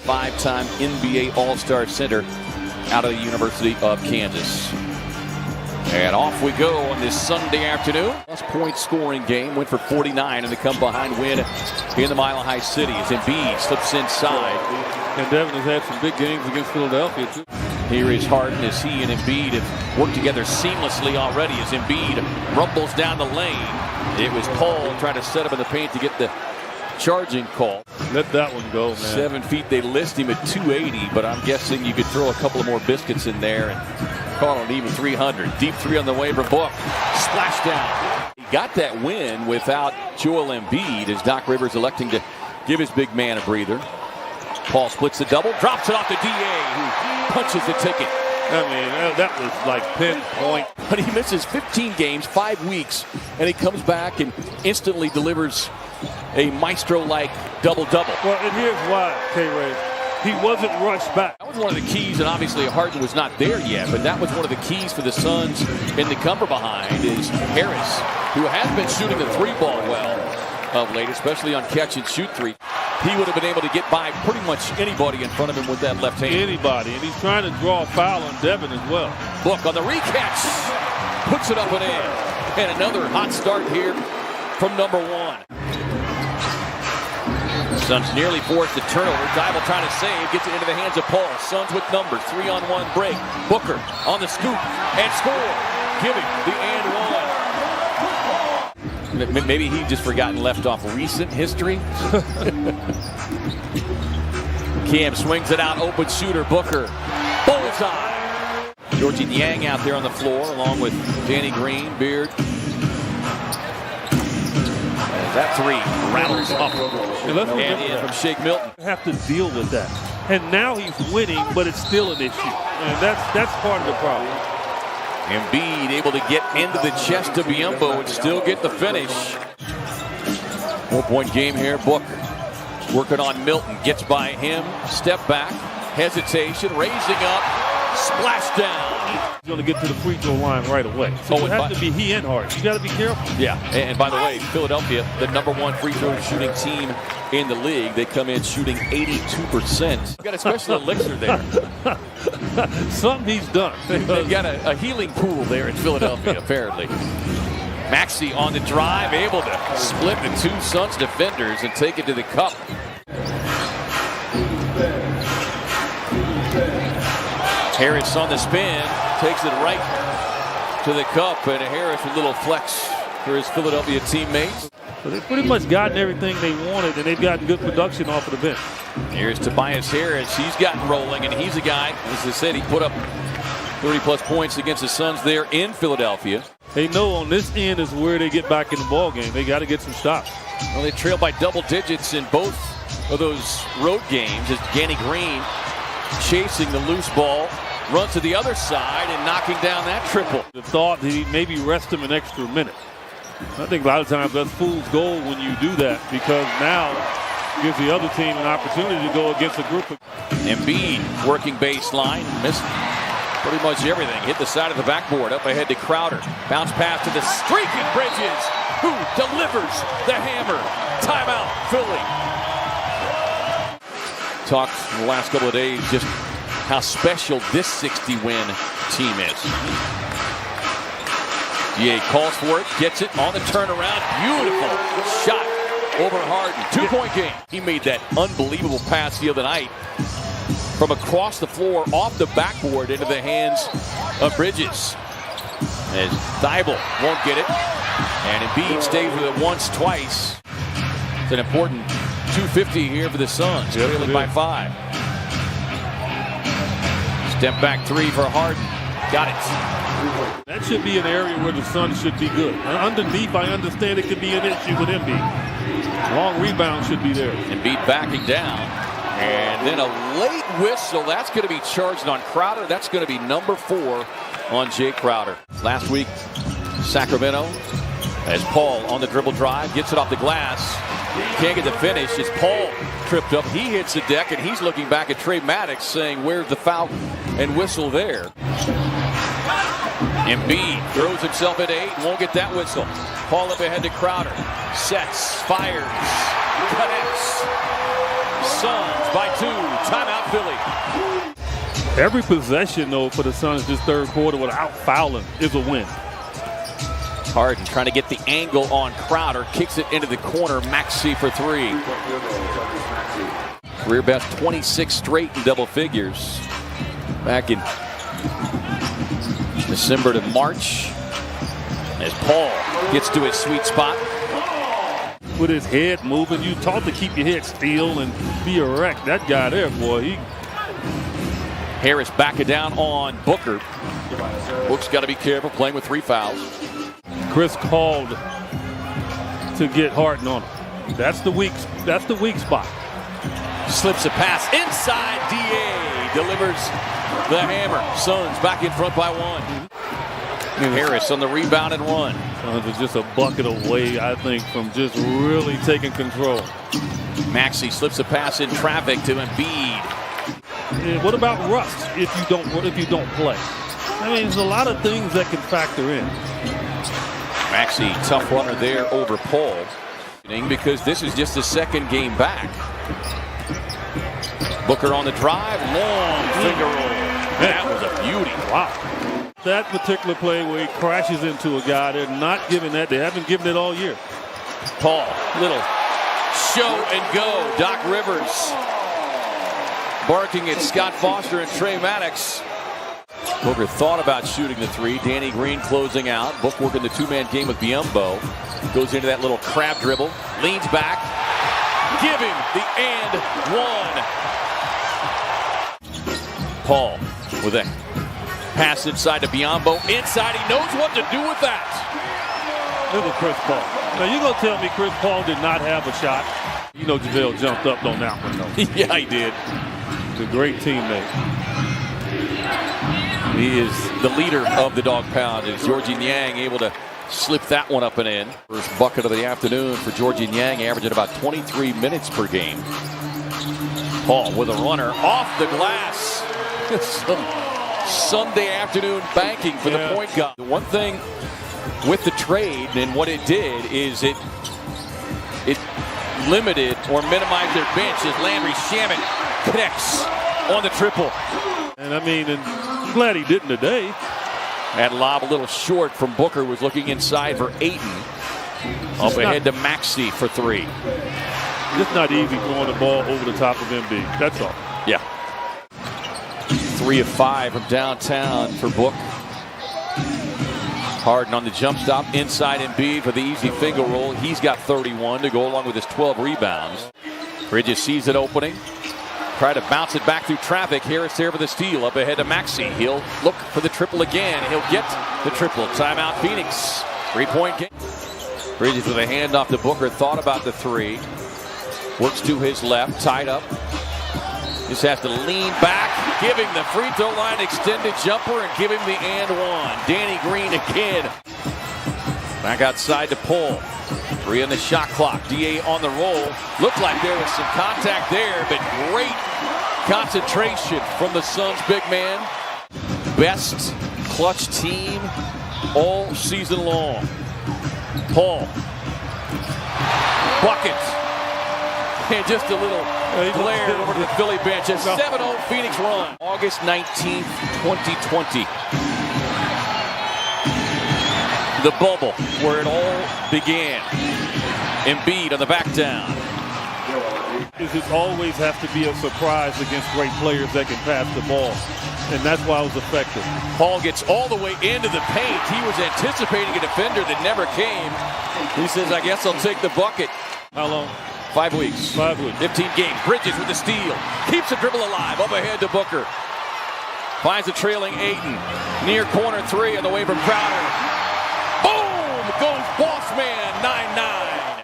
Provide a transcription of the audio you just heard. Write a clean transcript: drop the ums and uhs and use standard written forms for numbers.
5-time NBA All-Star center out of the University of Kansas. And off we go on this Sunday afternoon. Plus-point scoring game. Went for 49 in the come-behind win in the Mile High City as Embiid slips inside. And Devin has had some big games against Philadelphia, too. Here is Harden as he and Embiid have worked together seamlessly already as Embiid rumbles down the lane. It was Paul trying to set up in the paint to get the charging call. Let that one go, man. 7 feet. They list him at 280, but I'm guessing you could throw a couple of more biscuits in there and call it even 300. Deep three on the way for Book. Splash down. He got that win without Joel Embiid as Doc Rivers electing to give his big man a breather. Paul splits the double, drops it off to D.A., who punches the ticket. I mean, that was like pinpoint. But he misses 15 games, 5 weeks, and he comes back and instantly delivers a maestro-like double-double. Well, and here's why, K-Ray. He wasn't rushed back. That was one of the keys, and obviously Harden was not there yet, but that was one of the keys for the Suns in the cover behind is Harris, who has been shooting the three-ball well of late, especially on catch-and-shoot three. He would have been able to get by pretty much anybody in front of him with that left hand. Anybody, and he's trying to draw a foul on Devin as well. Book on the recatch, puts it up and in. And another hot start here from number one. Suns nearly forced a turnover. Thibault trying to save, gets it into the hands of Paul. Suns with numbers, 3-on-1 break. Booker on the scoop and score, giving the and one. Maybe he just forgotten left off recent history. Cam swings it out, open shooter, Booker. Bullseye. Georgie Niang out there on the floor along with Danny Green, Beard. That three rattles up and in from Shake Milton. Have to deal with that. And now he's winning, but it's still an issue. And that's part of the problem. Embiid able to get into the chest of Biyombo and still get the finish. 4-point game here. Book working on Milton. Gets by him. Step back. Hesitation. Raising up. Splash down. He's going to get to the free throw line right away. So it has to be he and Hart. You got to be careful. Yeah. And by the way, Philadelphia, the #1 free throw shooting team in the league. They come in shooting 82%. Got a special elixir there. Something he's done. They've got a healing pool there in Philadelphia, apparently. Maxey on the drive, able to split the two Suns defenders and take it to the cup. Harris on the spin, takes it right to the cup, and Harris with a little flex for his Philadelphia teammates. So they've pretty much gotten everything they wanted, and they've gotten good production off of the bench. Here's Tobias Harris. He's gotten rolling, and he's a guy, as I said, he put up 30-plus points against the Suns there in Philadelphia. They know on this end is where they get back in the ball game. They got to get some stops. Well, they trailed by double digits in both of those road games as Danny Green chasing the loose ball, runs to the other side and knocking down that triple. The thought that he'd maybe rest him an extra minute. I think a lot of times that's fool's gold when you do that, because now it gives the other team an opportunity to go against a group of... Embiid working baseline, missed pretty much everything. Hit the side of the backboard, up ahead to Crowder. Bounce pass to the streaking Bridges, who delivers the hammer. Timeout, Philly. Talked in the last couple of days just how special this 60-win team is. DA calls for it, gets it on the turnaround. Beautiful shot over Harden. 2-point game. He made that unbelievable pass the other night from across the floor, off the backboard into the hands of Bridges. As Thibault won't get it. And Embiid stays with it once, twice. It's an important 250 here for the Suns, trailing by 5. Step back three for Harden. Got it. That should be an area where the Suns should be good. Underneath, I understand it could be an issue with Embiid. Long rebound should be there. Embiid backing down. And then a late whistle. That's going to be charged on Crowder. That's going to be number 4 on Jay Crowder. Last week, Sacramento, as Paul on the dribble drive, gets it off the glass. Can't get the finish as Paul tripped up. He hits the deck, and he's looking back at Trey Maddox saying, where's the foul and whistle there? Embiid throws himself at 8, won't get that whistle. Paul up ahead to Crowder. Sets, fires, connects. Suns by 2. Timeout, Philly. Every possession, though, for the Suns this third quarter without fouling is a win. Harden trying to get the angle on Crowder. Kicks it into the corner. Maxey for 3. Career best 26 straight in double figures. Back in December to March. As Paul gets to his sweet spot. With his head moving, you taught to keep your head still and be erect. That guy there, boy, Harris backing down on Booker. Book's got to be careful playing with 3 fouls. Chris called to get Harden on him. That's the weak spot. Slips a pass inside. D.A. delivers the hammer. Suns back in front by 1. Harris on the rebound and run. Suns are just a bucket away, I think, from just really taking control. Maxey slips a pass in traffic to Embiid. And what about rust if you don't play? I mean, there's a lot of things that can factor in. Maxey, tough runner there over Paul. Because this is just his second game back. Booker on the drive, long finger roll. That was a beauty. Wow. That particular play where he crashes into a guy, they're not giving that. They haven't given it all year. Paul, little show and go. Doc Rivers barking at Scott Foster and Trey Maddox. Booker thought about shooting the 3. Danny Green closing out. Book working the 2-man game with Biyombo. Goes into that little crab dribble. Leans back. Give him the and 1. Paul with a pass inside to Biyombo. Inside, he knows what to do with that. Look at Chris Paul. Now, you're going to tell me Chris Paul did not have a shot? You know JaVale jumped up on that one, though. Yeah, he did. He's a great teammate. He is the leader of the dog pound. Is Georgie Niang able to slip that one up and in? First bucket of the afternoon for Georgie Niang, averaging about 23 minutes per game. Paul with a runner off the glass. Some Sunday afternoon banking for the point guard. The one thing with the trade and what it did is it limited or minimized their bench as Landry Shamet connects on the triple. And I mean, I'm glad he didn't today. That lob a little short from Booker, was looking inside for Ayton. Up ahead to Maxey for 3. It's not easy throwing the ball over the top of Embiid. That's all. Yeah. 3 of 5 from downtown for Book. Harden on the jump stop inside Embiid for the easy finger roll. He's got 31 to go along with his 12 rebounds. Bridges sees it opening. Try to bounce it back through traffic. Harris there for the steal. Up ahead to Maxey. He'll look for the triple again. He'll get the triple. Timeout Phoenix. 3-point game. Bridges with a handoff to Booker. Thought about the 3. Works to his left. Tied up. Just has to lean back. Give him the free throw line extended jumper and give him the and 1. Danny Green again. Back outside to Paul. 3 on the shot clock. DA on the roll. Looked like there was some contact there, but great concentration from the Suns big man. Best clutch team all season long. Paul. Bucket. And just a little glare over to the Philly bench. A 7-0 Phoenix run. August 19th, 2020. The bubble where it all began. Embiid on the back down. It always has to be a surprise against great players that can pass the ball. And that's why it was effective. Paul gets all the way into the paint. He was anticipating a defender that never came. He says, I guess I'll take the bucket. How long? 5 weeks. 5 weeks. 15 games. Bridges with the steal. Keeps the dribble alive. Up ahead to Booker. Finds the trailing Ayton. Near corner 3 on the way from Crowder. Boom! Goes Boss Man 9-9.